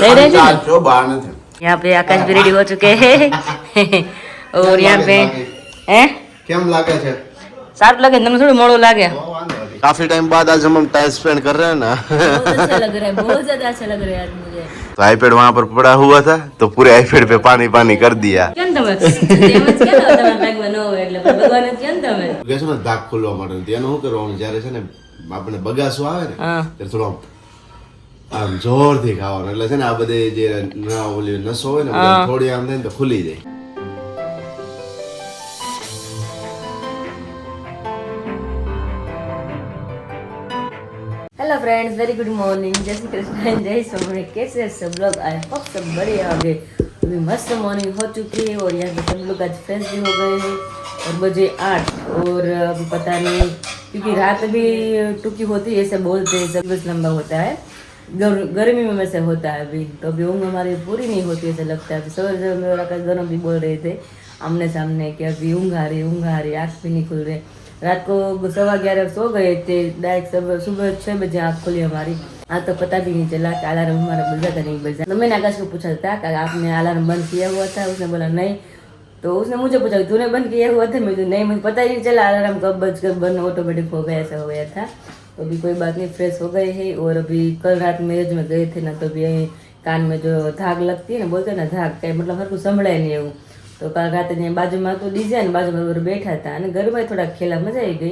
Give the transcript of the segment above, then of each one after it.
यहाँ पे आकाश भी रेडी हो चुके हैं और यहाँ पे हैं કેમ લાગે છે? साफ लगे तुम थोड़ी मोड़ो लागे काफी टाइम बाद आज हम टाइम स्पेंड कर रहे हैं ना। बहुत अच्छा लग रहा है, बहुत ज्यादा अच्छा लग रहा है आज मुझे। तो आईपैड वहाँ पर पड़ा हुआ था तो पूरे आईपैड पे पानी पानी कर दिया। કેમ તમે તેમજ કેમ તમારા બેગમાં ન હોય એટલે ભગવાને કેમ તમે કે છે ને દાગ ખોલવા માટે તેનું શું કરવાનું જ્યારે છે ને આપણે બગાસું આવે ને ત્યારે થોડો આમ જોરથી ખાવાનું એટલે છે ને આ બધી જે ઓલી નસો હોય ને થોડી આમ થાય ને તો ખુલી જાય। Hello friends, very good morning, जय श्री कृष्ण, जय स्वामी। कैसे हैं सब लोग? आई होप सब बढ़िया होंगे। अभी मस्त मॉर्निंग हो चुकी है और यहाँ पे सब लोग आज फ्रेश भी हो गए हैं और बजे 8 और अभी पता नहीं क्योंकि रात भी टूकी होती है ऐसे बोलते हैं, सब कुछ लंबा होता है गर्मी में वैसे होता है अभी तो अभी ऊँग हमारी पूरी नहीं होती ऐसा लगता है। सवेरे मेरा दोनों भी बोल रहे थे आमने सामने कि अभी ऊँग आ रही आँख भी नहीं खुल रही। रात को 11:15 सो गए थे, डायरेक्ट सुबह 6 बजे आँख खुली हमारी। तो पता भी नहीं चला कि अलार्म हमारा बजा था नहीं बजा। तो मैंने आकाश को पूछा था कि आपने अलार्म बंद किया हुआ था? उसने बोला नहीं। तो उसने मुझे पूछा तूने बंद किया हुआ था? मैं तो नहीं, मुझे पता ही नहीं चला अलार्म कब बज कर बंद ऑटोमेटिक हो गया, ऐसा हो गया था। तो अभी कोई बात नहीं, फ्रेश हो गए हैं। और अभी कल रात मैरिज में गए थे ना तो अभी कान में जो धाग लगती है ना, बोलते हैं ना धाग का मतलब हर कुछ संभળાય नहीं એવું। तो कल रात बाजूમાં तो ડીજે ને બાજુમાં બેઠા હતા અને ઘરમાં થોડા ખેલા મજા આવી ગઈ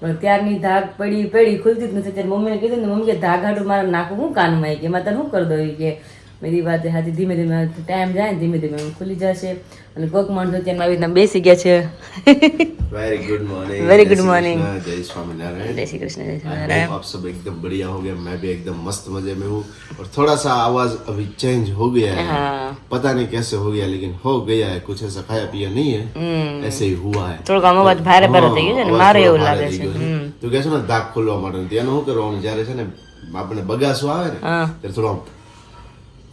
પણ ત્યારની ધાગ પડી ખુલતી જ નથી। ત્યારે મમ્મીને કીધું ને મમ્મી કે ધાગ હાટું મારા નાખું હું કાનમાં આવી કે મારે શું કરી દઉં કે मेरी बात हाथी धीमे धीमे टाइम जाए धीमे धीमे खुली जाशे અને કોક માણસો ત્યાં આવી રીતના બેસી ગયા છે। Very good morning, very good morning, जय स्वामीनारायण, जय श्री कृष्ण, जय स्वामीनारायण। आप सब एकदम बढ़िया हो गए, मैं भी एकदम मस्त मजे में हूँ और थोड़ा सा आवाज अभी चेंज हो गया है। हाँ। पता नहीं कैसे हो गया लेकिन हो गया है, कुछ ऐसा खाया पिया नहीं है, ऐसे ही हुआ है। થોડું કામ અવાજ ભારે ભારે થઈ ગયો છે ને મારે એવું લાગે છે। તો કે છે ને દાગ ખોલવા માટે તેનું શું કરવાનું જ્યારે છે ને આપણે બગાસું આવે ને ત્યારે થોડો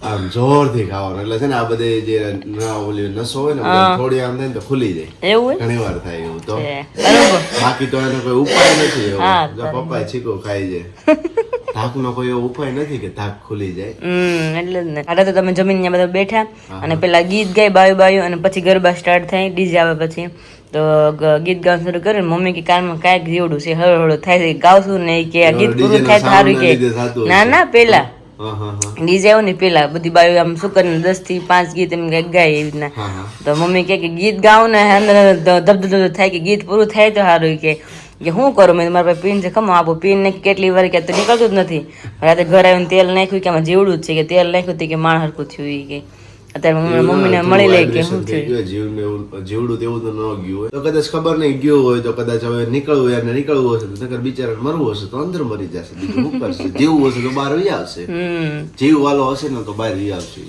આમ જોરથી ખાવાનું એટલે છે ને આ બધી જે ઓલી નસો હોય ને થોડી આમ થાય ને તો ખુલી જાય એવું હોય ઘણી વાર થાય એવું। તો બરોબર બાકી તો એનો કોઈ ઉપાય નથી એવો। જો પપ્પાએ છીકો ખાઈ જાય ધાકનો કોઈ એવો ઉપાય નથી કે ધાક ખુલી જાય। એટલે જ ને। આટલા તો તમે જમીન બધા બેઠા અને પેલા ગીત ગાય બાયું અને પછી ગરબા સ્ટાર્ટ થાય ડીજે આવે પછી તો ગીત ગાવાનું શરૂ કરે મમ્મી કે કાનમાં કાંઈક જેવડું છે હળો થાય છે ગાવશું નહીં કે આ ગીત પૂરું થાય સારું કે ના ના પેલા ડીજે આવું ને પેલા બધી બાયું આમ શું કરીને 10 થી 5 ગીત એમ ગાય એવી રીતના। તો મમ્મી કે ગીત ગાવું ને અંદર ધબધબ થાય કે ગીત પૂરું થાય તો સારું કે શું કરું મેં મારા પાસે પીન છે ખમો આપો પીન ને કેટલી વાર કે તો નીકળતું જ નથી। રાતે ઘરે આવીને તેલ નાખ્યું કે આમાં જેવડું જ છે કે તેલ નાખ્યું કે માણ હરખું થયું એ કે અત્યારે મમ્મીને મળી લે કે શું થયું જેવડું તેવું તો ન ગયું હોય તો કદાચ ખબર નહીં ગયું હોય તો કદાચ હવે નીકળવું હોય ને નીકળવું હશે તો નકર બિચારા મરવું હશે તો અંદર મરી જશે, બીજું શું કરશે? જીવવું હશે તો બહાર વહી આવશે, જીવ વાલો હશે ને તો બહાર વહી આવશે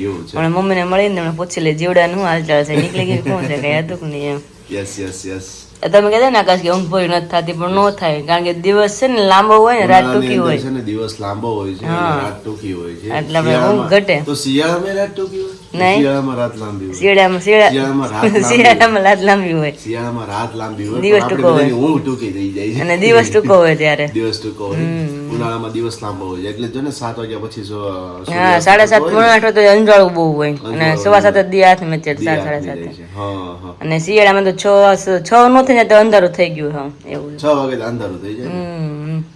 એવું છે। પણ મમ્મીને મળીને પૂછી લે જીવડા નું હાલચાલ છે નીકળી ગયું શું છે કઈ હતું કે નહીં એમ। યસ યસ યસ તમે કહેતા ને આકાશ કે ઊંઘ પૂરી નથી થતી પણ ન થાય કારણ કે દિવસ છે ને લાંબો હોય ને રાત ટૂંકી હોય છે ને દિવસ લાંબો હોય છે રાત ટૂંકી હોય છે એટલે ઊંઘ ઘટે। તો શિયાળામાં રાત ટૂંકી હોય નહીં, શિયાળામાં રાત લાંબી હોય, શિયાળામાં રાત લાંબી હોય, શિયાળામાં રાત લાંબી હોય, દિવસ ટૂંકો હોય, ઊંઘ ટૂંકી થઈ જાય છે અને દિવસ ટૂંકો હોય ત્યારે દિવસ ટૂંકો હોય, ઉનાળામાં દિવસ લાંબો હોય એટલે જો ને 7 વાગ્યા પછી હા 7:30 પોણા 8 તો અંજાળું બહુ હોય અને 7:15 દી હાથ મેં 7:30 અને શિયાળામાં તો 6 નો થઈ જાય તો અંધારું થઈ ગયું। હા એવું 6 વાગે તો અંધારું થઈ જાય।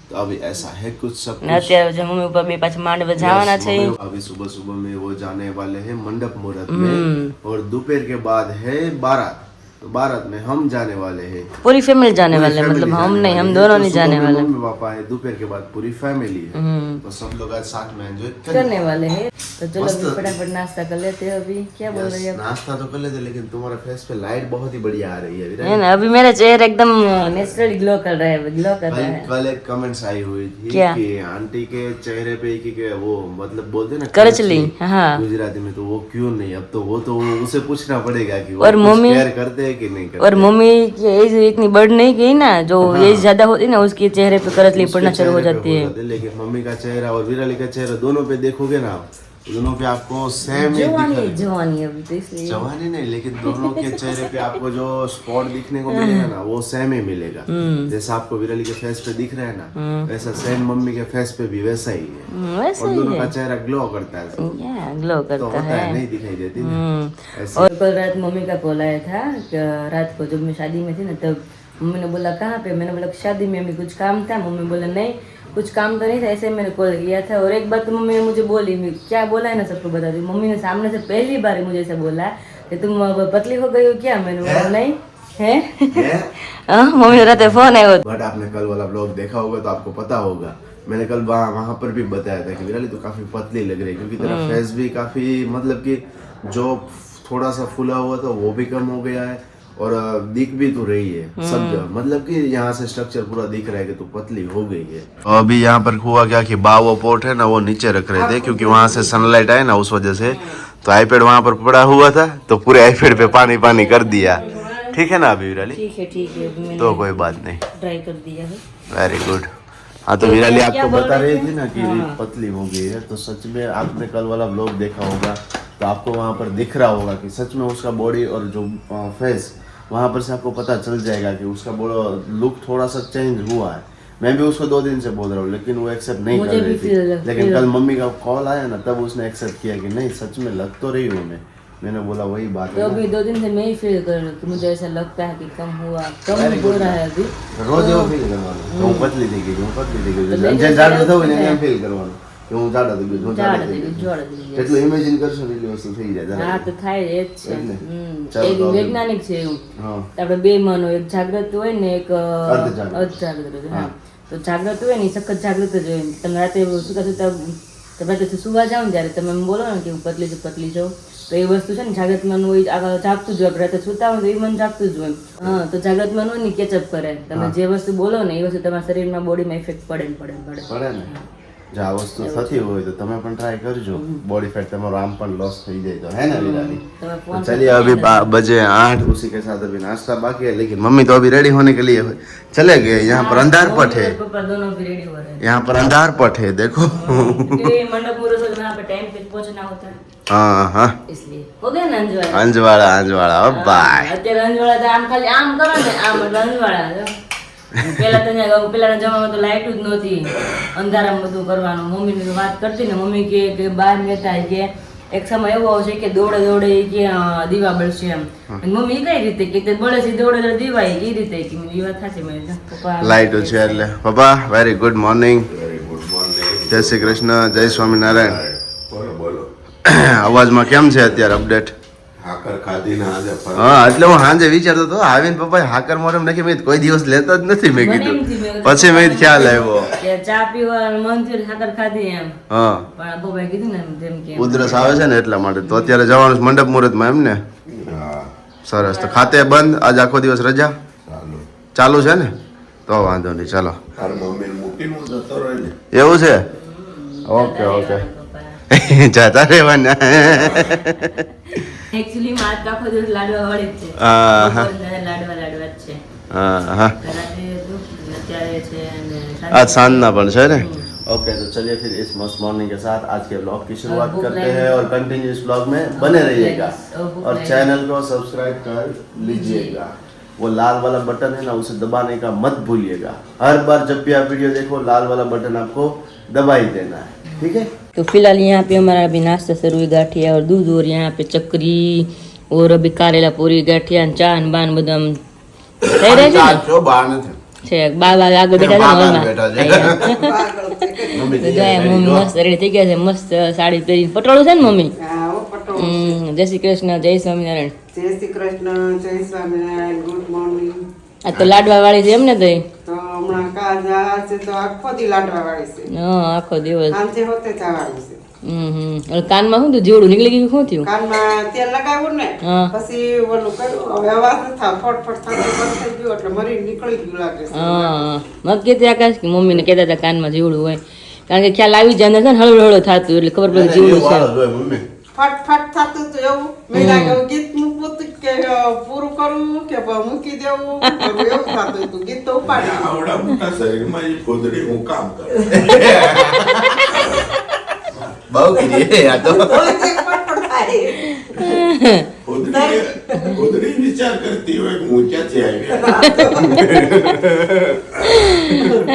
तो अभी ऐसा है कुछ सब कुछ। અત્યારે જો મમ્મી પપ્પા બે પાછા માંડવે જવાના છે। अभी सुबह सुबह में वो जाने वाले हैं मंडप मुहूर्त में और दोपहर के बाद है बारात, तो बारात में हम जाने वाले हैं, पूरी फैमिली जाने वाले हैं, मतलब हम नहीं हम दोनों नहीं जाने वाले, मम्मी पापा है, दोपहर के बाद पूरी फैमिली है, तो सब लोग आज साथ में एंजॉय करने वाले हैं। तो चलो अभी फटाफट नाश्ता कर लेते हैं। अभी क्या बोल रही है? नाश्ता तो कर लेते लेकिन तुम्हारे फेस पे लाइट बहुत ही बढ़िया आ रही है ना, अभी मेरा चेहरा एकदम नेचुरली ग्लो कर रहा है, ग्लो कर रहा है। कल एक कमेंट्स आई हुई थी क्या? कि आंटी के चेहरे पे कि वो मतलब बोलते ना करचली, हाँ गुजराती में, तो वो क्यों नहीं? अब तो वो तो उसे पूछना पड़ेगा कि वो और मम्मी केयर करते हैं कि नहीं करते। और मम्मी की एज इतनी बढ़ नहीं गई ना, जो एज ज्यादा होती है ना उसके चेहरे पे करचली पड़ना शुरू हो जाती है। लेकिन मम्मी का चेहरा और विराली का चेहरा दोनों पे देखोगे ना दोनों पे आपको सेम ही जवानी जवानी अभी तो इसलिए जवानी नहीं, लेकिन दोनों के चेहरे पे आपको जो स्पॉट दिखने को मिलेगा ना वो सेम ही मिलेगा। जैसा आपको विराली के फेस पे दिख रहा है ना, वैसा सेम मम्मी के फेस पे भी वैसा ही है। वैसे और ही दोनों है, का चेहरा ग्लो करता है, ग्लो तो करता होता है, है। नहीं दिखाई देती ना ऐसे। और कल रात मम्मी का कॉल आया था कि रात को जब मैं शादी में थी ना, तब मम्मी ने बोला कहाँ पे, मैंने बोला शादी में अभी कुछ काम था। मम्मी बोला नहीं कुछ काम तो नहीं था, ऐसे मैंने कॉल किया था। और एक बात तो मम्मी ने मुझे बोली, क्या बोला है ना सबको बता दी। मम्मी ने सामने से पहली बार मुझे ऐसा बोला कि तुम अब पतली हो गई हो क्या। मैंने बोला नहीं है। मम्मी रात फोन आया। बट आपने कल वाला ब्लॉग देखा होगा तो आपको पता होगा, मैंने कल वहाँ पर भी बताया था कि विराली तो काफी पतली लग रही है, क्योंकि तेरा फेस भी काफी मतलब कि जो थोड़ा सा फूला हुआ था वो भी कम हो गया है, और दिख भी तो रही है सब जगह, मतलब कि यहाँ से स्ट्रक्चर पूरा दिख रहा है कि तू पतली हो गई है। अभी यहाँ पर हुआ क्या कि बाव पोर्ट है ना वो नीचे रख रहे थे, क्योंकि वहां से सनलाइट आए ना उस वजह से, तो आईपैड वहां पर पड़ा हुआ था तो पूरे आईपैड पे पानी पानी कर दिया। ठीक है ना अभी विराली? ठीक है तो कोई बात नहीं, ट्राई कर दिया है। Very good. हाँ तो विराली आपको बता रही थी ना कि पतली हो गई है, तो सच में आपने कल वाला व्लॉग देखा होगा तो आपको वहाँ पर दिख रहा होगा कि सच में उसका बॉडी और जो फेस वहाँ पर से आपको पता चल जाएगा कि उसका लुक थोड़ा सा चेंज हुआ है। मैं भी उसको 2 दिन से बोल रहा हूँ, लेकिन वो एक्सेप्ट नहीं कर रही थी। लेकिन कल मम्मी का कॉल आया ना, तब उसने एक्सेप्ट किया कि नहीं सच में लग तो रही हूँ मैं। मैंने बोला वही बात तो है अभी 2 दिन से मैं ही फील कर रही हूँ कि मुझे ऐसा लगता है कि कम हुआ, कम हो रहा है अभी। रोज वो फील करवाना હું પતલી થઈ ગઈ હું પતલી થઈ ગઈ જે જાડો થવું ને એમ ફીલ કરવાનું કે હું જાડો થઈ ગયો હું જાડો થઈ ગયો એટલું ઇમેજિન કરશો ને એટલી વસ્તુ થઈ જાય। હા તો થાય એ જ છે। ચાલો એક તો વૈજ્ઞાનિક છે એવું, હા આપણે બે મનો, એક જાગ્રત હોય ને એક અર્ધજાગ્રત। અર્ધજાગ્રત હોય। હા તો જાગ્રત હોય ને એ સખત જાગ્રત જ હોય। તમે રાતે સુતા સુતા તમે રાતે સુવા જાઓ ને જ્યારે તમે એમ બોલો ને કે હું પતલી છું તો એ વસ્તુ છે ને જાગ્રત મન હોય આગળ જાગતું જ હોય। રાતે સુતા હોય તો એ મન જાગતું જ હોય। હા તો જાગ્રત મન હોય ને કેચઅપ કરે, તમે જે વસ્તુ બોલો ને એ વસ્તુ તમારા શરીરમાં બોડીમાં ઇફેક્ટ પડે ને। જો આ વસ્તુ થતી હોય તો તમે પણ ટ્રાય કરજો, बॉडी फैट તમારો આમ પણ लॉस થઈ જાય तो है ना विराली। तो चलिए अभी बजे 8, उसी के साथ अभी नाश्ता बाकी है, लेकिन मम्मी तो अभी रेडी होने के लिए चले गए। यहाँ पर अंधार पट है, पापा दोनों भी रेडी हो रहे हैं। यहाँ पर अंधार पट है देखो। मंडप मुहूर्त में यहाँ पे टाइम पे पहुंचना होता है, हाँ हाँ इसलिए हो गया ना अंजवाड़ा। अंजवाड़ा अब बाय। અત્યારે અંજવાડા તો આમ ખાલી આમ કરો ને આમ એટલે અંજવાડા જો। પેલા પેલાના જમાનામાં તો લાઈટ જ નહોતી, અંધારામાં બધું કરવાનું। મમ્મીની વાત કરતી ને, મમ્મી કે બહાર નેતા કે એક સમય એવો આવશે કે દોડે દોડે કે દીવા બળશે એમ। મમ્મી કઈ રીતે કે તે બળે છે દોડે દોડે દીવાય એ રીતે કે દીવા થશે મને પપ્પા લાઈટ છે એટલે। પપ્પા વેરી ગુડ મોર્નિંગ। જય શ્રી કૃષ્ણ, જય સ્વામિનારાયણ। બોલો બોલો। અવાજમાં કેમ છે અત્યારે અપડેટ? હાકર ખાધી ને આજે ફરક હા એટલે હું સાંજે વિચારતો હતો આવીને પપ્પાએ હાકર મોરમ નાખી, મેં કોઈ દિવસ લેતો જ નથી મેં કીધું, પછી મેં ખ્યાલ આવ્યો કે ચા પીવાનું મન થયું સાકર ખાધી એમ। હા પણ પપ્પાએ કીધું ને જેમ કે ઉધરસ આવે છે ને એટલા માટે, તો અત્યારે જવાનું છે મંડપ મુહૂર્તમાં એમ ને। હા સરસ, તો ખાતે બંધ આજ આખો દિવસ રજા ચાલો ચાલુ છે ને, તો વાંધો નહીં ચાલો। તાર મમ્મી મૂકીને હું જતો રહે ને એવું છે? ઓકે ઓકે જતા રહેવાના। એકચ્યુઅલી માં તો આખો દિવસ લાડવા વાળી જ છે। હા હા બપોરના લાડવા જ છે। હા હા રાતે હતું ને અત્યારે છે અને आज साधना पण है ना। ओके तो चलिए फिर इस मस्त मॉर्निंग के साथ आज के ब्लॉग की शुरुआत करते हैं, और कंटिन्यू इस ब्लॉग में बने रहिएगा और चैनल को सब्सक्राइब कर लीजिएगा। वो लाल वाला बटन है ना उसे दबाने का मत भूलिएगा। हर बार जब भी आप वीडियो देखो लाल वाला बटन आपको दबा ही देना है, ठीक है। तो फिलहाल यहाँ पे हमारा अभी नाश्ता शुरू हुई, गाठिया और दूध, और यहाँ पे चक्री और अभी कारेला पूरी गाठिया चान बान बदाम થઈ રહે છે ને? जो बाहर न थे છે બાબા આગળ બેઠા છે બાબા ને બેઠા છે। હોલમાં। તો જાય મમ્મી મસ્ત રેડી થઈ ગયા છે, મસ્ત સાડી પહેરીને પટોળું છે ને મમ્મી? જય શ્રી કૃષ્ણ, જય સ્વામિનારાયણ। જય શ્રી કૃષ્ણ, જય સ્વામિનારાયણ, ગુડ મોર્નિંગ। આ તો લાડવા વાળી છે એમ ને? તઈ તો હમણાં આજે તો આખો દી લાડવા વાળી છે, હા આખો દિવસ। સાંજે હોતે જવાનું છે। હવે કાનમાં શું થયું? જીવડું નીકળી ગયું? શું થયું? કાનમાં તેલ લગાવ્યું ને હા પછી ઓલું કર્યું, હવે અવાજ ન થાય, ફટફટ થતું બંધ થઈ ગયું એટલે મરી નીકળી ગયું લાગે છે। હા મત કહેતી આકાશ કે મમ્મીને કહેતા હતા કાનમાં જીવડું હોય, કારણ કે ખ્યાલ આવી જાય છે ને હળવું હળવું થતું એટલે ખબર પડે જીવડું છે। ફટફટ થતું હતું એવું, મેં લાગ્યું ગીત મૂકવું હતું કે પૂરું કરવું કે મૂકી દેવું, એવું થતું હતું, ગીત તો ઉપાડી આવડા મોટા શરીરમાં એ ફોદડી હું કામ કરું। બહુ કીધી આ તો થોડીક એક પટપટ થાય. ખુદરી વિચાર કરતી હોય કે હું ક્યાંથી આવી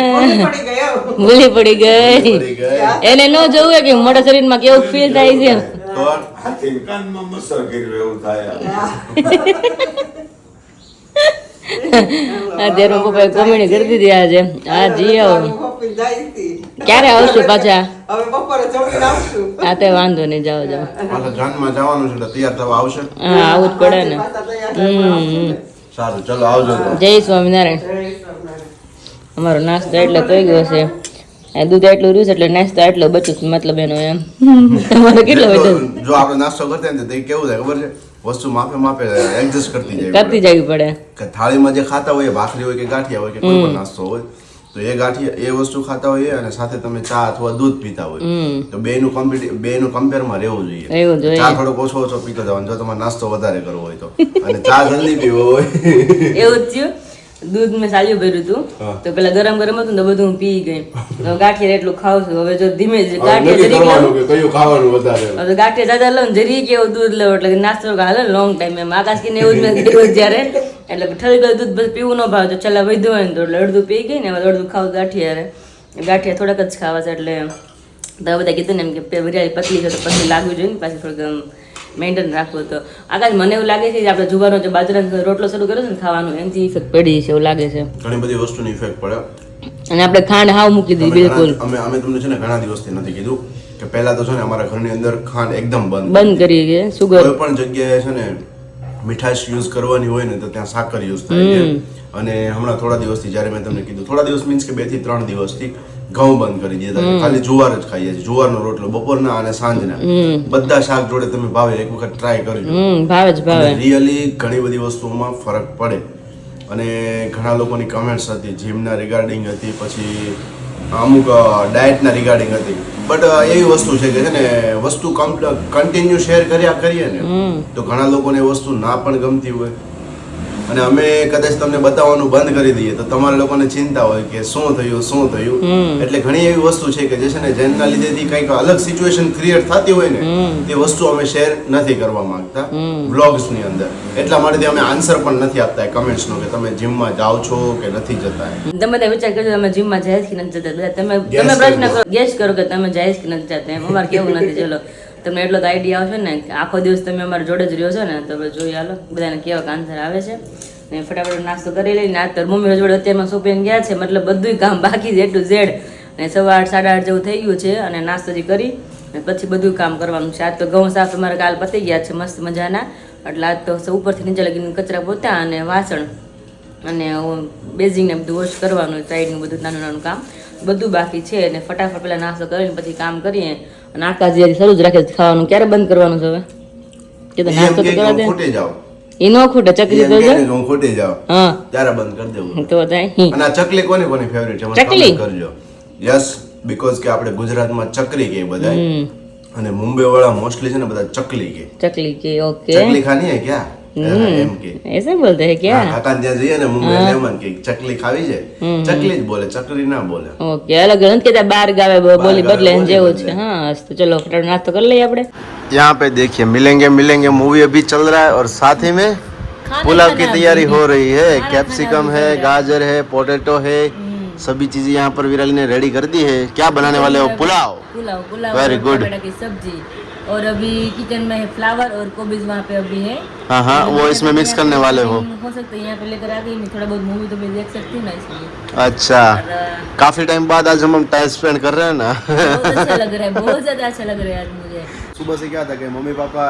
ભૂલી પડી ગઈ હો. ભૂલી પડી ગઈ પડી ગઈ. એને ન જોવું હોય કે મોટા શરીરમાં કેવું ફીલ થાય છે તો હાથી કાનમાં મસર કર્યું એવું થાય અત્યારે પપ્પાએ કોમેડી કરી દીધી આજે હા જી આવો પપ્પી જાય તી. ક્યારે આવશું પાછા હવે બપોરે જમીને આવશું. હા તે વાંધો નહીં જાઓ જાઓ પાછા જાનમાં જવાનું છે એટલે તૈયાર થવા આવશે હા આવું જ પડે ને પાછા તૈયાર થઈને આવશું ને. સારું ચલો આવજો તો. જય સ્વામિનારાયણ જય સ્વામિનારાયણ. અમારો નાસ્તો એટલો થઈ ગયો છે આ દૂધ એટલું રહ્યું છે એટલે નાસ્તો એટલો બચું છે, મતલબ એનો એમ તમારો કેટલો બધો જો આપણે નાસ્તો કરતા હોય ને તો એ કેવું થાય ખબર છે વસ્તુ માપે માપે એડજસ્ટ કરતી જાય કરતી જવી પડે કે થાળીમાં જે ખાતા હોય ભાખરી હોય કે ગાંઠિયા હોય કે કોઈ પણ નાસ્તો હોય તો એ ગાંઠિયા એ વસ્તુ ખાતા હોય અને સાથે તમે ચા અથવા દૂધ પીતા હોય તો બેનું કમ્પેરમાં રહેવું જોઈએ રહેવું જોઈએ. ચા થોડોક ઓછો પીતો જવાનું જો તમારે નાસ્તો વધારે કરવો હોય તો અને ચા જલ્દી પીવો હોય એવું જ થયું દૂધ મેં સાલ્યું ભર્યું હતું હા. તો પેલા ગરમ ગરમ હતું ને તો બધું હું પી ગઈ હવે ગાંઠિયા એટલું ખાવ છું હવે જો ધીમે જ હવે ગાંઠિયા નક્કી જરીક કરવાનું લઉં કે કયું ખાવાનું વધારે હવે તો ગાંઠિયા જાજા લઉં ને જરીક એવું દૂધ લઉં એટલે નાસ્તો હાલે લોંગ ટાઈમ એમ આકાશ કીને એવું જ મેં કર્યું જ્યારે એટલે ઠરી ગયું દૂધ બસ પીવું ન ભાવ તો છેલ્લા વધ્યું હોય ને તો એટલે અડધું પી ગઈ ને હવે અડધું ખાવ ગાંઠિયા થોડાક જ ખાવા છે એટલે તો બધા કીધું ને એમ કે વિરાળી પતલી છે તો પતલી લાગવી જોઈએ ને પાછી થોડીક મેન્ટેન રાખવું તો આકાશ મને એવું લાગે છે કે આપણે જુવારનો જે બાજરાનો રોટલો શરૂ કર્યો છે ને ખાવાનું એનાથી ઇફેક્ટ પડી છે એવું લાગે છે ઘણી બધી વસ્તુની ઇફેક્ટ પડે અને આપણે ખાંડ હાવ મૂકી દીધી બિલકુલ અમે તમને છે ને ઘણા દિવસથી નથી કીધું કે પહેલા તો છે ને અમારા ઘરની અંદર ખાંડ એકદમ બંધ બંધ કરી છે સુગર કોઈ પણ જગ્યાએ છે ને મીઠાશ યુઝ કરવાની હોય ને તો ત્યાં સાકર યુઝ થાય છે અને હમણાં થોડા દિવસથી જ્યારે મેં તમને કીધું થોડા દિવસ મીન્સ કે 2 થી 3 દિવસથી ઘઉં બંધ કરી દીધા છે. ખાલી જુવાર જ ખાઈએ છીએ જુવારનો રોટલો બપોરના અને સાંજના બધા શાક જોડે તમે ભાવે એક વખત ટ્રાય કરજો ભાવે જ ભાવે રિયલી ઘણી બધી વસ્તુઓમાં ફરક પડે અને ઘણા લોકોની કમેન્ટ્સ હતી જીમના રિગાર્ડિંગ હતી પછી અમુક ડાયટના રિગાર્ડિંગ હતી બટ એવી વસ્તુ છે કે છે ને વસ્તુ કન્ટિન્યુ શેર કર્યા કરીએ ને તો ઘણા લોકોને એ વસ્તુ ના પણ ગમતી હોય અને અમે કદાચ તમને બતાવવાનું બંધ કરી દઈએ તો તમારા લોકોને ચિંતા હોય કે શું થયું એટલે ઘણી એવી વસ્તુ છે કે જે છે ને જેના લીધેથી કંઈક અલગ સિચ્યુએશન ક્રિએટ થતી હોય ને તે વસ્તુ અમે શેર નથી કરવા માંગતા વ્લોગ્સ ની અંદર એટલા માટે અમે આન્સર પણ નથી આપતા કમેન્ટ્સ નો કે તમે જીમમાં જાઓ છો કે નથી જતા તમે બધા વિચાર કરજો તમે જીમમાં જાય કે નથી જતા બધા તમે પ્રશ્ન કરો ગેસ કરો કે તમે જાય કે નથી જતા એમ અમારે કેવું નથી ચલો તમને એટલો તો આઈડિયા આવશે ને કે આખો દિવસ તમે અમારા જોડે જ રહ્યો છો ને તો જોઈએ હાલો બધાને કેવા આન્સર આવે છે ને ફટાફટ નાસ્તો કરી લઈને આ તો મમ્મી જોડે અત્યારમાં શોપિંગ ગયા છે મતલબ બધું કામ બાકી છે A to Z ને 8:30 8:30 જેવું થઈ ગયું છે અને નાસ્તો જે કરી ને પછી બધું કામ કરવાનું છે આજ તો ઘઉં સાફ અમારે કાલ પતી ગયા છે મસ્ત મજાના એટલે આજ તો ઉપરથી નીચે લગીને કચરા પોતા અને વાસણ અને બેઝિંગ ને બધું વોશ કરવાનું સાઈડનું બધું નાનું નાનું કામ બધું બાકી છે અને ફટાફટ પેલા નાસ્તો કરીને પછી કામ કરીએ અને આકાશ જે શરૂ જ રાખે છે ખાવાનું ક્યારે બંધ કરવાનું છે હવે કે તો નાસ્તો તો કરવા દે ખોટે જાઓ એ નો ખૂટે ચકલી તો જો હું ખોટે જાઓ હા ત્યારે બંધ કરી દેવું તો થાય અને આ ચકલી કોની ફેવરેટ છે મને ચકલી? comment કરજો યસ બીકોઝ કે આપણે ગુજરાતમાં ચકરી કે બધા અને મુંબઈ વાળા મોસ્ટલી છે ને બધા ચકલી કે चकली के ओके चकली खानी है क्या એમ કે ऐसे बोलते हैं क्या કાકા ત્યાં જઈએ ને મુંબઈ લેમન કે ચકલી ખાવી છે ચકલી જ બોલે ચકરી ના બોલે ओके अलग अलग कहता बाहर गावे बोली गावे बदले बोली जेવો बदले। છે હા તો ચલો ફટાફટ નાસ્તો કરી લઈએ આપણે यहाँ पे देखिए मिलेंगे मिलेंगे मूवी अभी चल रहा है और साथ ही में पुलाव की तैयारी हो रही है कैप्सिकम है गाजर है पोटैटो है सभी चीजें यहाँ पर विराली ने रेडी कर दी है क्या बनाने वाले हो पुलाव पुलाव पुलाव Very और good. टमाटर की सब्जी और अभी किचन में है फ्लावर और कोबीज वहाँ पे अभी है हाँ हाँ वो इसमें मिक्स करने वाले हो हो सकता है यहाँ पे लेकर आ गई मैं थोड़ा बहुत मूवी तो मैं देख सकती हूँ ना इसलिए अच्छा काफी टाइम बाद आज हम टाइम स्पेंड कर रहे हैं ना बहुत अच्छा लग रहा है बहुत ज्यादा अच्छा लग रहा है आज मुझे सुबह से क्या था कि मम्मी पापा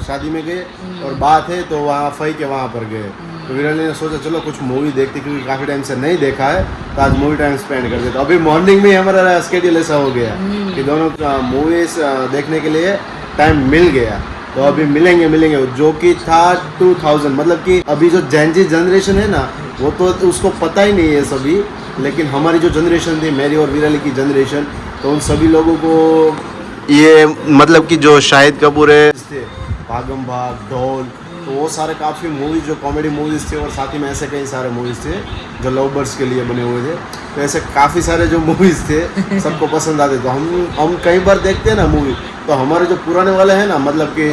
शादी में गए और बात है तो वहाँ फई के वहाँ पर गए तो विराली ने सोचा चलो कुछ मूवी देखते क्योंकि काफ़ी टाइम से नहीं देखा है तो आज मूवी टाइम स्पेंड करते तो अभी मॉर्निंग में ही हमारा स्केड्यूल ऐसा हो गया कि दोनों मूवीज देखने के लिए टाइम मिल गया तो अभी मिलेंगे मिलेंगे जो कि था 2000 मतलब कि अभी जो जेनजी जनरेशन है ना वो तो उसको पता ही नहीं है सभी लेकिन हमारी जो जनरेशन थी मेरी और विराली की जनरेशन तो उन सभी लोगों को ये मतलब कि जो शाहिद कपूर है भागम भाग ढोल तो वो सारे काफ़ी मूवीज जो कॉमेडी मूवीज थे और साथ ही में ऐसे कई सारे मूवीज थे जो लव बर्ड्स के लिए बने हुए थे। तो ऐसे काफ़ी सारे जो मूवीज थे सबको पसंद आते। तो हम कई बार देखते हैं ना मूवी, तो हमारे जो पुराने वाले हैं ना, मतलब कि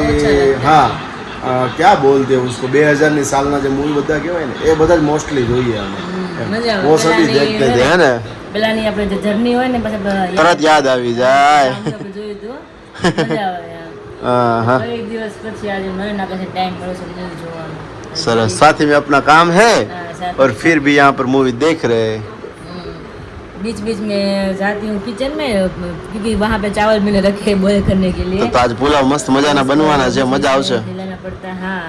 हाँ क्या बोलते हैं उसको, 2000 सालना जो मूवी બધા કહેવાય ને એ બધા જ મોસ્ટલી જોઈએ અમે, वो सभी देखते थे है ને। પેલાની આપણે જે જર્ની હોય ને પછી તરત યાદ આવી જાય। જોયું તો મજા આવે યાર। हाँ એક દિવસ પછી આજે મને ના કશે ટાઈમ મળ્યો છે મૂવી જોવાનો। सरस, साथ ही में अपना काम है साथ और फिर भी यहाँ पर मूवी देख रहे हैं। बीच बीच में जाती हूँ किचन में, क्योंकि वहाँ पे चावल मैंने रखे बॉयल करने के लिए। तो आज पुलाव मस्त मजा ना बनवाना है, मजा आवશે। खिलाना पड़ता है हाँ।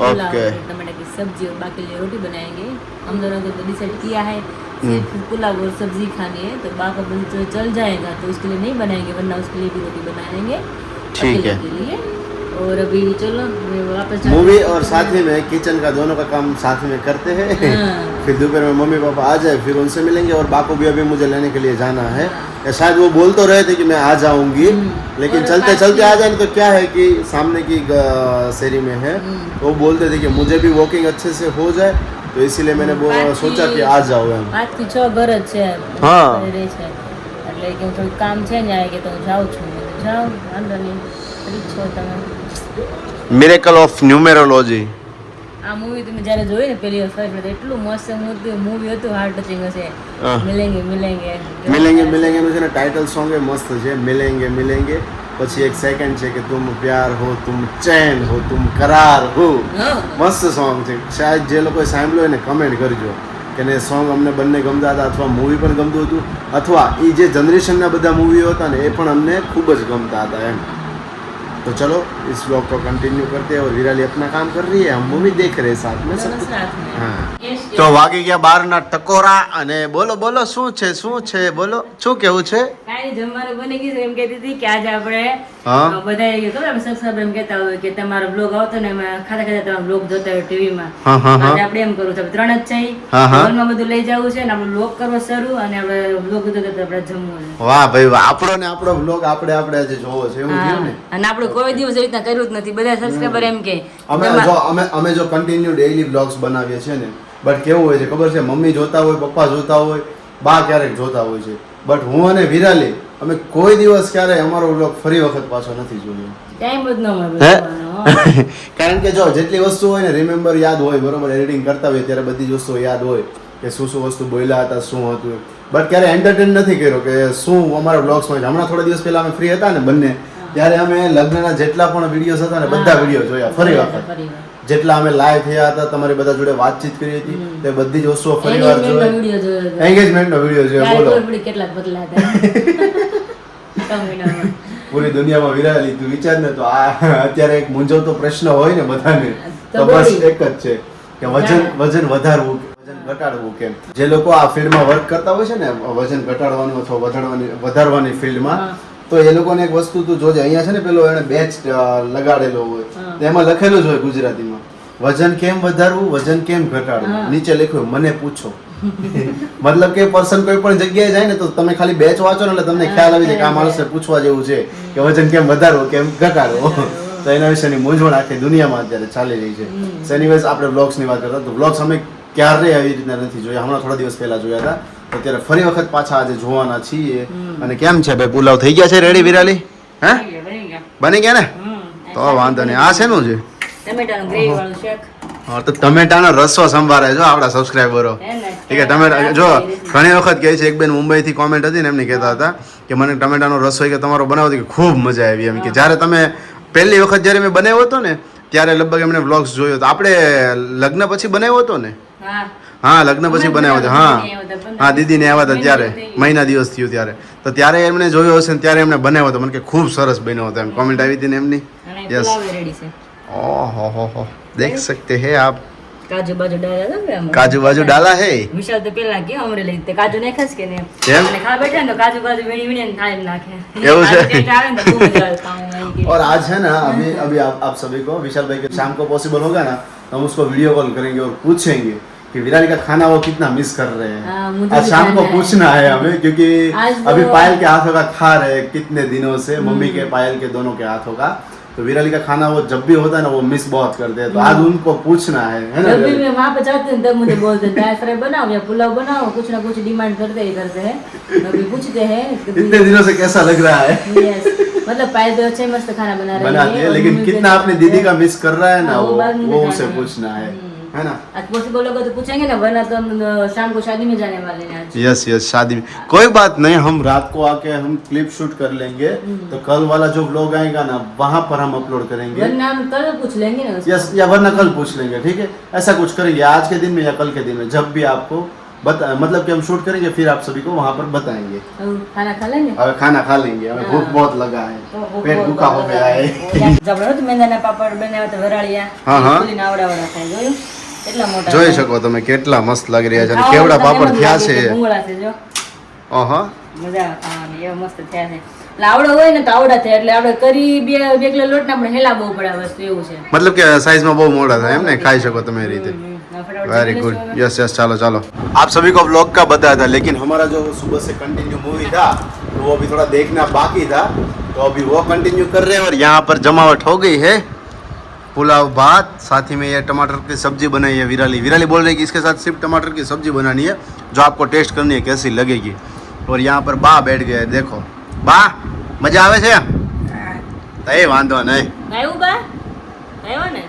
ओके। टमाटर की सब्जी और बाकी लिए रोटी बनाएंगे। हम दोनों को डिसाइड किया है सिर्फ पुलाव और सब्जी खानी है, तो बाकी तो चल जाएगा, तो उसके लिए नहीं बनाएंगे, वरना उसके लिए भी रोटी बना लेंगे ठीक है। के लिए। और अभी चलो मैं वापस मूवी और साथ ही में किचन का दोनों का काम साथ में करते हैं। फिर दोपहर में मम्मी पापा आ जाए फिर उनसे मिलेंगे, और बाको भी अभी मुझे लेने के लिए जाना है। या शायद वो बोल तो रहे थे कि मैं आ जाऊंगी, लेकिन चलते चलते आ जाए तो क्या है कि सामने की शहरी में है, तो वो बोलते थे कि मुझे भी वॉकिंग अच्छे से हो जाए, तो इसीलिए मैंने वो सोचा कि आ जाओ एम। 5 થી 6 घर જ છે હા રહે છે, એટલે કે થોડું કામ છે ને કે તો હું જાઉં છું, જાઉં વાંધો નહીં, ફ્રી છો તમે। Miracle of numerology. આ મૂવી તમે જ્યારે જોઈ ને પહેલી વાર ફર્સ્ટ એટલું મસ્ત મૂવી હતું, હાર્ટ ટચિંગ હશે। હા। મિલેંગે મિલેંગે મિલેંગે મિલેંગે નું છે ને ટાઇટલ સોંગ એ મસ્ત છે, મિલેંગે મિલેંગે। પછી એક સેકન્ડ છે કે તુમ પ્યાર હો, તુમ ચैन हो, तुम करार हो। મસ્ત સોંગ છે, શાયદ જે લોકોએ સાંભળ્યું હોય ને કમેન્ટ કરજો કે ને સોંગ અમને બંને ગમતા હતા, અથવા મૂવી પણ ગમતું હતું, અથવા એ જે જનરેશનના બધા મૂવીઓ હતા ને એ પણ અમને ખૂબ જ ગમતા હતા એમ। तो चलो इस व्लॉग को कंटिन्यू करते हैं, और विराली अपना काम कर रही है, हम मूवी देख रहे हैं साथ में सब कुछ। हाँ तो વાગી ગયા 12 ના ટકોરા, અને બોલો બોલો શું છે બોલો, શું કેવું છે? કાંઈ જમવાનું બની ગયું છે, એમ કહેતી હતી કે આજે આપણે હા બધા ખબર આપણે સબસ્ક્રાઇબર એમ કહેતા હોય કે તમારો બ્લોગ આવતો ને એમાં ખાતા ખાતા તમારો બ્લોગ જોતા હોય ટીવીમાં, હા હા હા આજે આપણે એમ કરવું છે, 3 જ છે, હા, હા. હોલમાં બધું લઈ જવું છે ને આપણે બ્લોગ કરવો શરૂ, અને આપણે બ્લોગ જોતા જોતા આપણે જમવું છે। વાહ ભાઈ વાહ, આપણો ને આપણો વ્લોગ આપણે આજે જોવો છે એવું થયું ને। અને આપણે કોઈ દિવસ એવી રીતના કર્યું જ નથી, બધા સબસ્ક્રાઇબર એમ કે અમે જો કન્ટિન્યુ ડેઈલી વ્લોગ્સ બનાવીએ છીએ ને, બટ કેવું હોય છે ખબર છે, મમ્મી જોતા હોય, પપ્પા જોતા હોય, બા ક્યારેક જોતા હોય છે, બટ હું અને વિરાલી અમે કોઈ દિવસ ક્યારેય અમારો વ્લોગ ફરી વખત પાછો નથી જોયો। ટાઈમ જ ન મળે। કારણ કે જો જેટલી વસ્તુ હોય ને રિમેમ્બર યાદ હોય, બરોબર, એડિટિંગ કરતા હોય ત્યારે બધી જ વસ્તુઓ યાદ હોય કે શું શું વસ્તુ બોલ્યા હતા, શું હતું, બટ ક્યારે એન્ટરટેન નથી કર્યો કે શું અમારા વ્લોગ્સમાં। હમણાં થોડા દિવસ પહેલા અમે ફ્રી હતા ને બંને, ત્યારે અમે લગ્નના જેટલા પણ વિડીયોઝ હતા ને બધા વિડીયો જોયા ફરી વખત, જેટલા અમે લાઈવ થયા હતા, તમારી બધા જોડે વાતચીત કરી હતી, તે બધી જ વસ્તુઓ ફરીવાર જોઈ, એન્ગેજમેન્ટનો વિડીયો જોયો, બોલો કેટલા પતલા હતા। પૂરી દુનિયામાં વિરાલી તું વિચાર ને, તો આ અત્યારે એક મૂંઝવતો પ્રશ્ન હોય ને બધાને, તો બસ એક જ છે કે વજન વધારવું કે વજન ઘટાડવું કેમ। જે લોકો આ ફિલ્ડમાં વર્ક કરતા હોય છે ને, વજન ઘટાડવાનું અથવા વધારવાની ફિલ્ડમાં, તો એ લોકોને એક વસ્તુ તું જોજે, અહીંયા છે ને પેલો એને બેચ લગાડેલો હોય, તેમાં લખેલું જ હોય ગુજરાતીમાં, વજન કેમ વધારવું, વજન કેમ ઘટાડવું, નીચે લખ્યું મને પૂછો। મતલબ કે પર્સન કોઈ પણ જગ્યાએ જાય ને તો તમે ખાલી બેચ વાંચો ને એટલે તમને ખ્યાલ આવી જાય કે આ માણસને પૂછવા જેવું છે કે વજન કેમ વધારવું કેમ ઘટાડવું। તો એના વિશેની મૂંઝવણ આખી દુનિયામાં અત્યારે ચાલી રહી છે। સો એનીવેઝ આપણે વ્લોગ્સની વાત કરતા, તો વ્લોગ્સ અમે ક્યારેય આવી રીતના નથી જોયા, હમણાં થોડા દિવસ પહેલા જોયા હતા, તો અત્યારે ફરી વખત પાછા આજે જોવાના છીએ। અને કેમ છે ભાઈ, પુલાવ થઈ ગયા છે રેડી વિરાલી? હે બની ગયા ને? તો વાંધો નહીં। આ શેનું છે? ટમેટાનું ગ્રેવી વાળું શાક। હા તો ટમેટાનો રસો સંભાળે જો આપણા સબસ્ક્રાઇબરો, ઠીક છે। ટમેટા જો ઘણી વખત કહે છે, એક બેન મુંબઈથી કોમેન્ટ હતી ને, એમને કહેતા હતા કે મને ટમેટાનો રસો કે તમારો બનાવો કે ખૂબ મજા આવી એમ, કે જ્યારે તમે પહેલી વખત જ્યારે મેં બનાવ્યો હતો ને ત્યારે લગભગ એમણે વ્લોગ્સ જોયો હતો, આપણે લગ્ન પછી બનાવ્યો હતો ને? હા લગ્ન પછી બનાવ્યો હતો, હા હા દીદીને આવ્યા હતા ત્યારે, મહિના દિવસ થયું ત્યારે, તો ત્યારે એમણે જોયો હશે ને ત્યારે એમણે બનાવ્યો હતો, મને કે ખૂબ સરસ બન્યો હતો એમ કોમેન્ટ આવી હતી ને એમની। યસ ઓહો હો હો देख सकते हैं आप, काजू बाजू डाला था क्या? काजू बाजू डाला है। विशाल तो पहला क्यों हमरे लेते काजू नहीं खस के ने કેમ? અને ખા બેઠા ને તો કાજુ બાજુ વીણી વીણી થાળી નાખે એવું છે? ટેસ્ટ આવે ને તો ખૂબ મજા આવે ખાવાની। और आज है ना अभी आप सभी को विशाल भाई के शाम को पॉसिबल होगा ना, हम उसको वीडियो कॉल करेंगे और पूछेंगे कि विराली का खाना वो कितना मिस कर रहे हैं। हाँ, मुझे आज भी शाम को खाना है। पूछना है हमें, क्योंकि आज अभी वो- पायल के हाथों का खा रहे हैं कितने दिनों से, मम्मी के पायल के दोनों के हाथों का, तो तो विराली का खाना वो जब भी होता है ना वो मिस बहुत करते हैं, तो आज उनको पूछना है ना जब भी विराली? मैं वहाँ पे जाती हूँ तब मुझे बोलते हैं दाल फ्राई बनाओ या पुलाव बनाओ, कुछ ना कुछ डिमांड करते हैं। कभी पूछते हैं इतने दिनों से कैसा लग रहा है? यस, मतलब पायल तो अच्छे मस्त खाना बना रही बनाती है, और लेकिन मम्मी कितना भी अपनी दीदी का मिस कर रहा है ना हाँ, वो बाद में वो दिखाना उसे है। पूछना है ना? आज पॉसिबल होगा तो पूछेंगे ना, वरना तो हम शाम को शादी में जाने वाले हैं आज। यस यस, शादी में कोई बात नहीं, हम रात को आके हम क्लिप शूट कर लेंगे, तो कल वाला जो व्लॉग आएगा ना वहां पर हम अपलोड करेंगे। वरना हम कल पूछ लेंगे ना उसको। यस, या वरना कल पूछ लेंगे, ठीक है? ऐसा कुछ करेंगे आज के दिन में या कल के दिन में, जब भी आपको बता, मतलब कि हम शूट करेंगे फिर आप सभी को वहां पर बताएंगे। और खाना खा लेंगे। और खाना खा लेंगे, हमें हाँ। भूख बहुत लगा है, तो भूख पेट बहुत भूखा हो लगा गया है। જબરો તો મેંદાના પાપડ બનાવ્યા તો વરાળિયા હા, હા. ખુલીને આવડાવડા થાય જોયું કેટલા મોટા જોઈ છે. શકો તમે કેટલા મસ્ત લાગી રહ્યા છે અને ખાવામાં કેવડા તો પાપડ એમ જ થયા લાગે છે. કે ભૂંગળા છે જો ઓહો, મજા આવે ખાવાની એવા મસ્ત થયા છે. એટલે આવડો હોય ને તો આવડા થાય, એટલે આપણે કરી બે કિલો લોટ ને આપણે હેલાવવો પડે, આ વસ્તુ એવું છે. મતલબ કે સાઈઝમાં બહુ મોટા થાય એમ ને, ખાઈ શકો તમે એ રીતે. ફટાફટ वेरी જમી गुड, લઈશું હવે. यस यस, चलो चलो। आप सभी को व्लॉग का बताया था, लेकिन हमारा जो सुबह से कंटिन्यू मूवी था तो वो अभी थोड़ा देखना बाकी था, तो अभी वो कंटिन्यू कर रहे हैं। और यहाँ पर जमावट हो गई है, पुलाव भात, साथ ही में ये टमाटर की सब्जी बनाई है विराली। विराली बोल रही है कि इसके साथ सिर्फ टमाटर की सब्जी बनानी है, जो आपको टेस्ट करनी है कैसी लगेगी। और यहाँ पर बा बैठ गया है, देखो बा मजा आवे છે? તઈ વાંધો નહીં। આવ્યું બા? આવ્યો ને?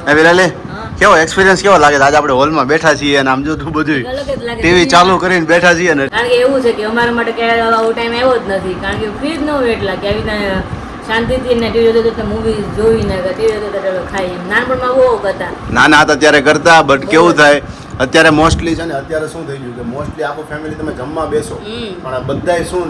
એ વિરાલી હા. કેવો એક્સપિરિયન્સ કેવો લાગે છે? આજે આપણે હોલમાં બેઠા છીએ અને આમ જો તું બધું અલગ જ લાગે. ટીવી ચાલુ કરીને બેઠા છીએ ને, કારણ કે એવું છે કે અમારા માટે ક્યારે આવો ટાઈમ આવ્યો જ નથી, કારણ કે ફ્રી જ ન હોય એટલા કે આવી રીતના શાંતિથી ને ટીવી જોતા મૂવી જોઈને ટીવી જોતા ખાઈ એમ. નાનપણમાં બહુ કરતા. નાના હતા ત્યારે કરતા, બટ કેવું થાય અત્યારે મોસ્ટલી છે ને, અત્યારે શું થઈ ગયું કે મોસ્ટલી આખું ફેમિલી તમે જમવા બેસો પણ બધાય શું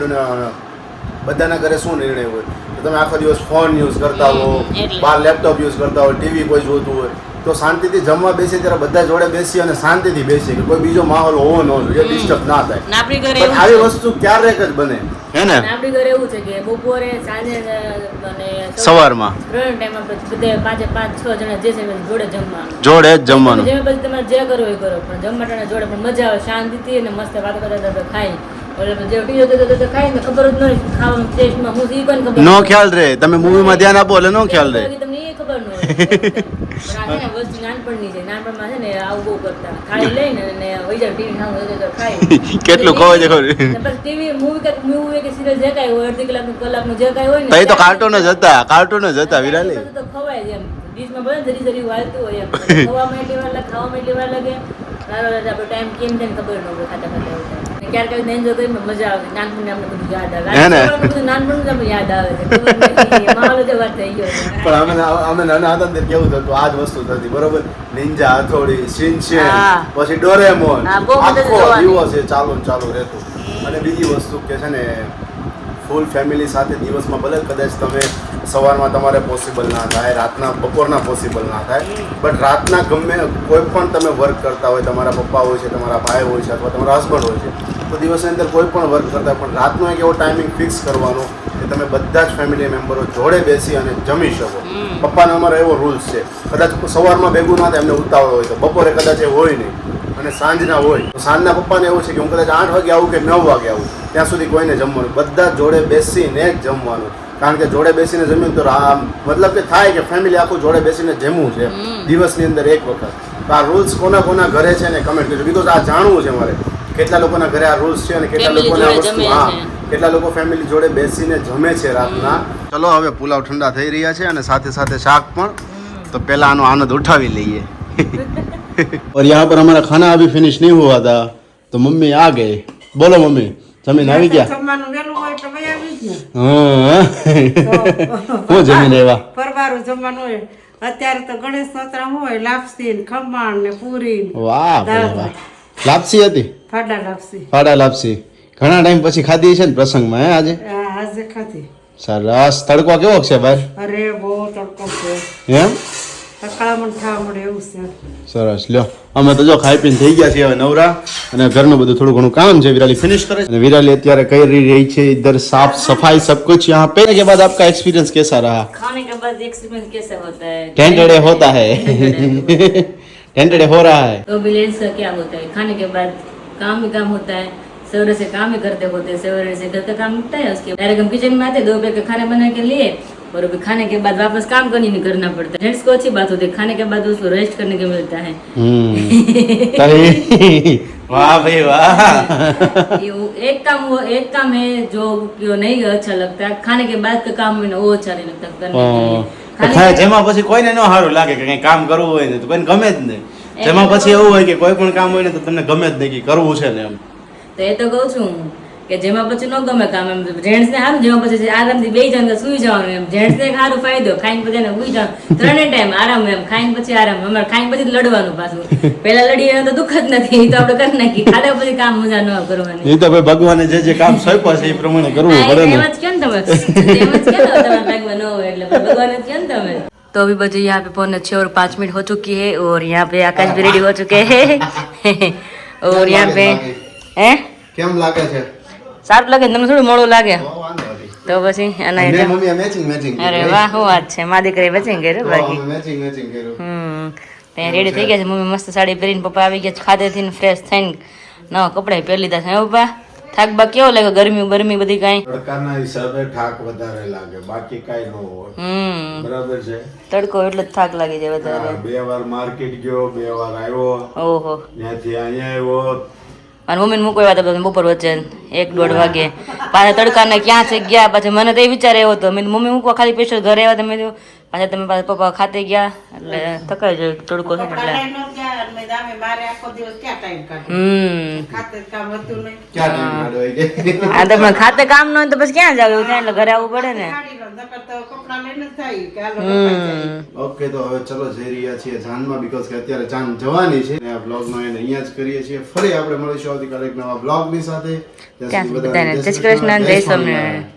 બધાના ઘરે શું નિર્ણય હોય તો તમે આખો દિવસ ફોન યુઝ કરતા હો, એટલે. બાર લેપટોપ યુઝ કરતા હોય, ટીવી કોઈ જોતું હોય, તો શાંતિથી જમવા બેસીએ ત્યારે બધા જોડે બેસી અને શાંતિથી બેસીએ કે કોઈ બીજો માહોલ હોવો ન જોઈએ, ડિસ્ટર્બ ના થાય. ને આપણી ઘરે પણ એવું આવી છે. વસ્તુ ક્યારેક જ બને હે ને, ને આપણી ઘરે એવું છે કે બપોરે સાંજે અને સવારમાં ત્રણ ટાઈમ આપણે બધા 5-6 જણા જે છે એ જોડે જમવાનું. જોડે જ જમવાનું. જેમ પછી તમારે જે કરવું એ કરો, પણ જમવા ટાણે જોડે પણ મજા આવે શાંતિથી અને મસ્ત વાતો કરતા કરતા ખાઈ. ઓલે જે ટીવી જોતા ખાઈ ને ખબર જ ન હોય ખાવાનું ટેસ્ટમાં હું ઈ પણ ખબર નો ન હોય. ખ્યાલ રહે, તમે મૂવીમાં ધ્યાન આપો એટલે નો ખ્યાલ રહે. તમને એ ખબર ન હોય. પણ આ છે ને વસ્તુ નાનપણની છે. નાનપણમાં છે ને આવું બહુ કરતા. થાળી લઈને અને વહી જાવ ટીવી સામે ખાઈ. કેટલું ખવાય છે ખબર? ને પછી ટીવી મૂવી કે સિરિયલ જે કાંઈ હોય અડધી કલાકનું જે કાંઈ હોય ને તઈ તો કાર્ટૂન જ હતા, કાર્ટૂન જ હતા વિરાલી. પછી તો ખવાય જ એમ. ડીશમાં ભલે ને જરી વાળતું હોય એમ. ખાવામાં એટલી વાર લાગે, ખાવામાં એટલી વાર લાગે. સારો આપણે ટાઈમ કેમ થાય ને ખબર ન પડે ખાતા ખાતા એવું થાય. ને ક્યારેક આવી એન્જોય કરીને મજા આવે. નાનપણને આપણે બધું યાદ આવે. હે ને? આજે બધું નાનપણનું જ આપણે યાદ આવે છે. ખબર નહીં, માહોલ જ વાત થઈ ગયો છે. પણ અમે નાના હતા ને કેવું થતું, આ જ વસ્તુ થતી બરોબર, નિંજા હથોડી, શિનચેન, હા. પછી ડોરેમોન, હા, બહુ બધા આખો જોવાની. દિવસ એ ચાલુ ને ચાલુ રહેતું. અને બીજી વસ્તુ કે છે ને, ફૂલ ફેમિલી સાથે દિવસમાં ભલે કદાચ તમે સવારમાં તમારે પોસિબલ ના થાય, રાતના બપોરના પોસિબલ ના થાય, બટ રાતના ગમે કોઈ પણ તમે વર્ક કરતા હોય, તમારા પપ્પા હોય છે, તમારા ભાઈ હોય છે અથવા તમારા હસબન્ડ હોય છે, તો દિવસની અંદર કોઈ પણ વર્ક કરતા હોય, પણ રાતનો એક એવો ટાઈમિંગ ફિક્સ કરવાનો કે તમે બધા જ ફેમિલી મેમ્બરો જોડે બેસી અને જમી શકો. પપ્પાનો અમારો એવો રૂલ્સ છે, કદાચ સવારમાં ભેગું ના થાય, એમને ઉતાવળ હોય તો બપોરે કદાચ એ હોય નહીં અને સાંજના હોય તો સાંજના પપ્પાને એવું છે કે હું કદાચ 8 વાગે આવું કે 9 વાગે આવું, ત્યાં સુધી કોઈને જમવાનું, બધા જોડે બેસીને જ જમવાનું. કારણ કે જોડે બેસીને જમ્યું તો મતલબ કે થાય કે ફેમિલી આખું જોડે બેસીને જમવું છે દિવસની અંદર એક વખત. તો આ રૂલ્સ કોના કોના ઘરે છે ને કમેન્ટ કરજો, બીકોઝ આ જાણવું છે મારે કેટલા લોકોના ઘરે આ રૂલ્સ છે અને કેટલા Family લોકોને આ જોડે વસ્તુ જમે હા છે. કેટલા લોકો ફેમિલી જોડે બેસીને જમે છે રાતના. ચલો હવે પુલાવ ઠંડા થઈ રહ્યા છે અને સાથે સાથે શાક પણ, તો પહેલા આનો આનંદ ઉઠાવી લઈએ. और यहाँ पर हमारा खाना अभी फिनिश नहीं हुआ था तो मम्मी आ गए. बोलो मम्मी, जमीन આવી ગયા? જમવાનું વહેલું હોય તો ભાઈ આવી જ ને. હા હું જમીન આવ્યા? પરવારું જમવાનું હોય. અત્યારે તો ગણેશ સ્તોત્રમ હોય, લાપસી ને ખમણ ને પૂરી ને વાહ ભાઈ વાહ. લાપસી હતી? ફાડા લાપસી. ફાડા લાપસી ઘણા ટાઈમ પછી ખાધી છે ને પ્રસંગમાં હે આજે? આજે ખાધી. સરસ. તડકો કેવો છે ભાઈ? અરે બહુ તડકો છે, એમ? તકળામણ થવા મળે એવું છે. સરસ. લ્યો અમે તો જો ખાઈ પીને થઈ ગયા છીએ હવે નવરા, અને ઘરનું બધું થોડું ઘણું કામ છે વિરાલી ફિનિશ કરે છે. અને વિરાલી અત્યારે કરી રહી છે इधर साफ सफाई सब कुछ यहाँ पे के बाद आपका एक्सपीरियंस कैसा रहा? खाने के बाद एक्सपीरियंस कैसा होता है? टेंटड़े होता है टेंटड़े हो रहा है. तो विलेज का क्या होता है, खाने के बाद काम ही काम होता है. सवेरे से काम ही करते होते हैं, सवेरे से घर का काम निपटा है, उसके डायरेक्ट हम किचन में आते हैं, 2 रुपए का खाना बना के लिए और अभी खाने के बाद वापस काम करने नहीं करना पड़ता है। जेंट्स को अच्छी बात होती है, खाने के बाद उसको रेस्ट करने को मिलता है। वाह भाई वाह। ये एक काम है जो नहीं अच्छा लगता, खाने के बाद का काम है ना वो अच्छा नहीं लगता करने के लिए। खाने के- જેમાં પછી કોઈને ન સારું લાગે કે કંઈ કામ કરવું હોય ને તો કોઈને ગમે જ નહીં. જેમાં પછી એવું હોય કે કોઈ પણ કામ હોય ને તો તમને ગમે જ નહીં કે કરવું છે ને એમ. તો એ તો કહું છું કે જેમાં પછી ન ગમે કામ એમ જેન્ટ્સ ને સારું, જેમાં પછી આરામથી બેસી જવાનું સુઈ જવાનું એમ જેન્ટ્સ ને એક સારો ફાયદો, ખાઈને પછી એને સુઈ જવાનું, ત્રણે ટાઈમ આરામ એમ, ખાઈને પછી આરામ. અમારે ખાઈને પછી લડવાનું પાછું, પેલા લડીએ તો દુઃખ જ નથી, એ તો આપણે કરી નાખીએ, ખાધા પછી કામ મજા ન કરવાની. એ તો ભાઈ ભગવાને જે કામ સોંપ્યા છે એ પ્રમાણે કરવું હા, પડે એમ ને. જ કહો ને તમે, એમ જ કહો ને તમારા ભાગમાં ન હોય એટલે પણ ભગવાન જ કહો ને તમે. तो अभी बजे यहाँ पे 4:05 हो चुकी है और यहाँ पे आकाश भी रेडी हो चुके हैं और यहाँ पे हैं કેમ લાગે છે? સારું લાગે તમને થોડું મોડું લાગે બહુ વાંધો નહીં. તો પછી અને મેં મમ્મીએ મેચિંગ અરે વાહ શું વાત છે, મારી દીકરી બચી ગઈ રે બાકી. મેચિંગ કર્યું. ત્યાં રેડી થઈ ગયા છે મમ્મી, મસ્ત સાડી પહેરીને, પપ્પા આવી ગયા છે ખાધેથી ફ્રેશ થઈને, નવા કપડા પહેરી લીધા છે. હે પપ્પા થાક બા કેવો લાગે? ગરમી બધી કાંઈ? તડકાના હિસાબે થાક વધારે લાગે, બાકી કાંઈ ન હોય. બરાબર છે. તડકો એટલે જ થાક લાગી જાય વધારે. 2 વાર માર્કેટ ગયો, 2 વાર આવ્યો, ઓહો, ત્યાંથી અહીંયા આવ્યો. મારી મમ્મીને મૂકવા હતા પછી બપોર વચ્ચે 1-1:30 વાગે પાછા તડકાને ક્યાં છે ગયા. પછી મને તો એ વિચાર એવો હતો, મેં મમ્મી મૂકવા ખાલી પેશલ ઘરે આવ્યા તમે પાછા તમે પાછા પપ્પા ખાતે ગયા એટલે થકાઈ જાય તડકો છે એટલે. મારે આખો દિવસ ક્યાં ટાઈમ કાઢ્યો, ખાતે જ કામ હતું નહીં. ક્યાં ટાઈમ કાઢો કે? આ તો પણ ખાતે કામ ન હોય તો પછી ક્યાં જાવ, એવું થાય એટલે ઘરે આવવું પડે ને. કાઢી લો, નકર તો કપડાં લઈને જ થાય કે હાલો કપાઈ જાય. ઓકે, તો હવે ચલો જઈ રહ્યા છીએ જાનમાં, બીકોઝ કે અત્યારે જાન જવાની છે ને આ બ્લોગનો એને અહીંયા જ કરીએ છીએ. ફરી આપણે મળીશું આવતીકાલે એક નવા બ્લોગની સાથે. ત્યાં સુધી બધાને જય શ્રી કૃષ્ણ, જય સ્વામિનારાયણ.